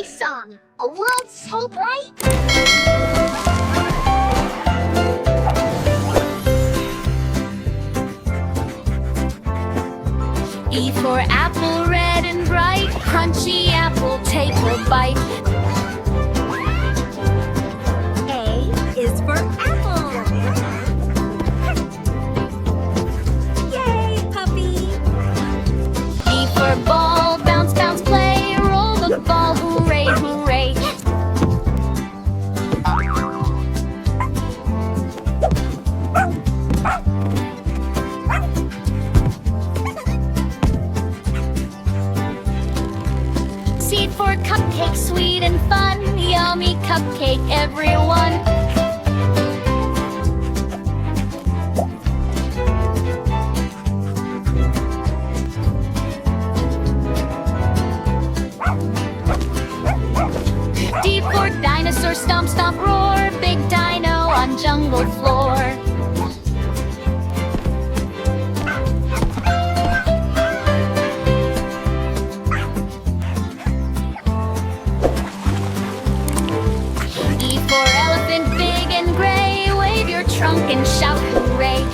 song, A World So Bright. E for apple, red and bright, crunchy apple, take a bite. A is for apple. Yay, puppy. B for ball, bounce, bounce, play, roll the ball, hooray, hooray. C for cupcake, sweet and fun, yummy cupcake, everyone. D for dinosaur, stomp, stomp, roar, big dino on jungle floor. E for elephant, big and gray, wave your trunk and shout hooray.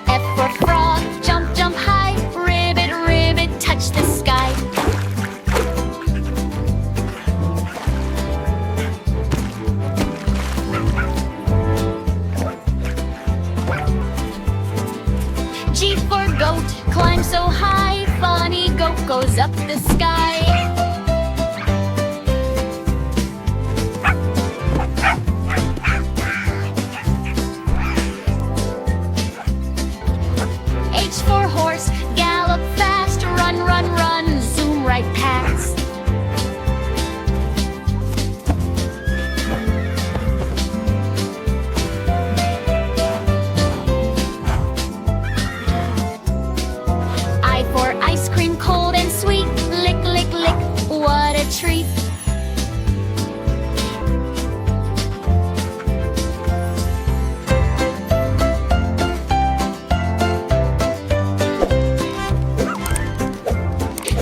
F for frog, jump, jump high, ribbit, ribbit, touch the sky. G for goat, climb so high, funny goat goes up the sky. H for horse, gallop fast, run, run, run, zoom right past. I for ice cream, cold and sweet, lick, lick, lick, what a treat.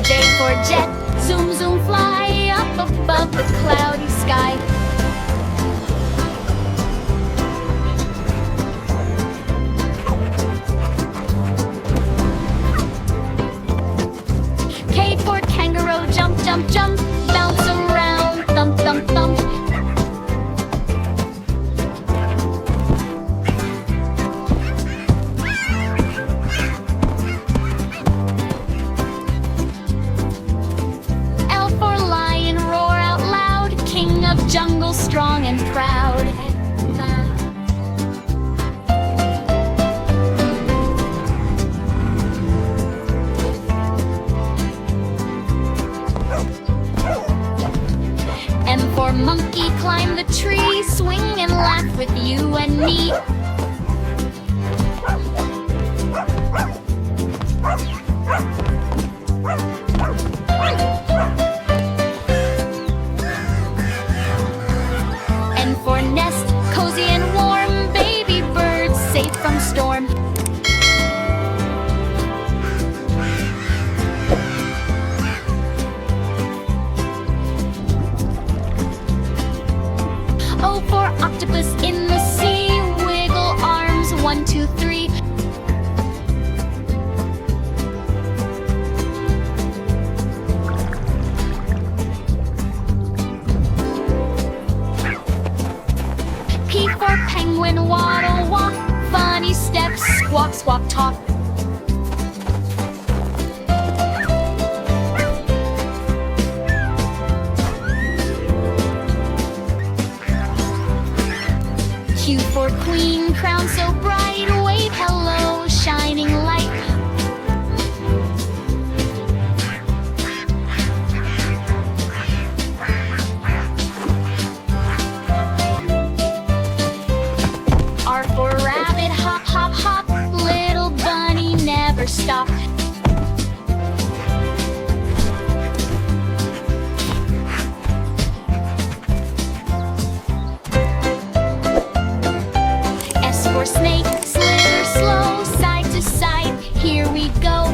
J for jet, zoom, zoom, fly, up above the cloudy sky. K for kangaroo, jump, jump, jump, bounce around, thump, thump, thump. L for lion, roar out loud, king of jungle, strong and proud. M for monkey, climb the tree, swing and laugh with you and me. N for nest, cozy and warm, baby birds safe from storm. O for octopus in the sea, wiggle arms, 1, 2, 3. P for penguin, waddle, walk, funny steps, squawk, squawk, talk. Q for queen, crown so bright, wave hello, shining light. R for rabbit, hop, hop, hop, little bunny never stop. S for snake, slither slow, side to side, here we go.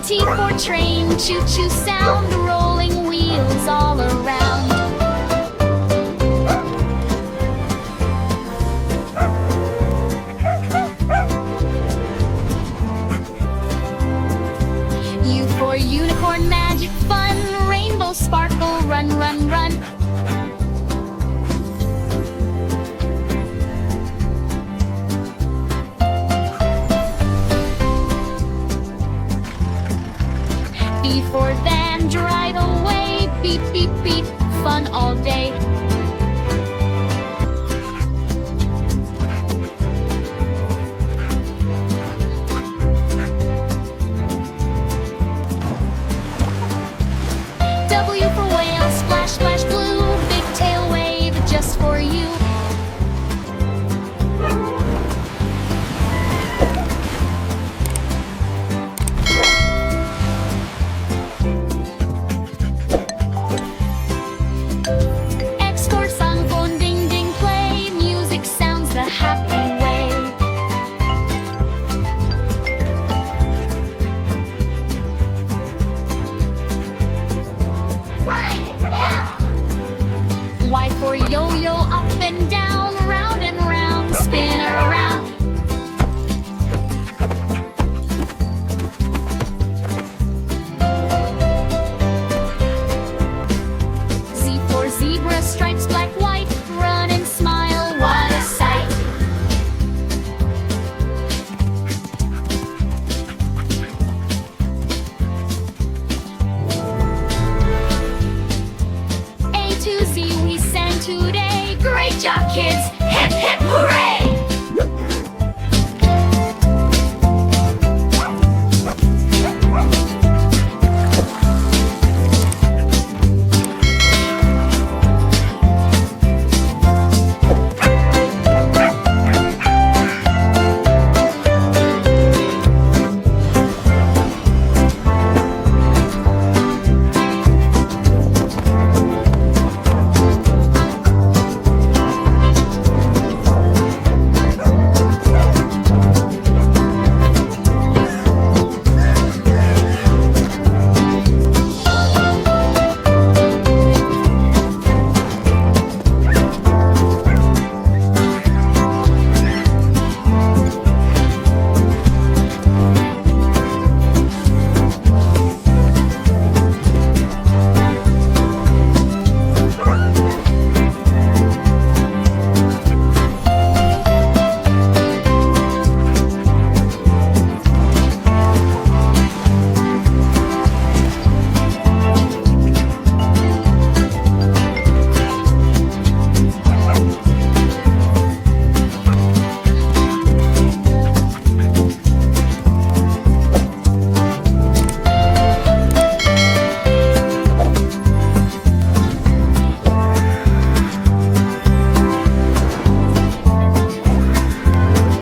T for train, choo-choo sound, rolling wheels all around. U for unicorn, magic fun, rainbow sparkle, run, run, run. B for van, drive away, beep, beep, beep, fun all day.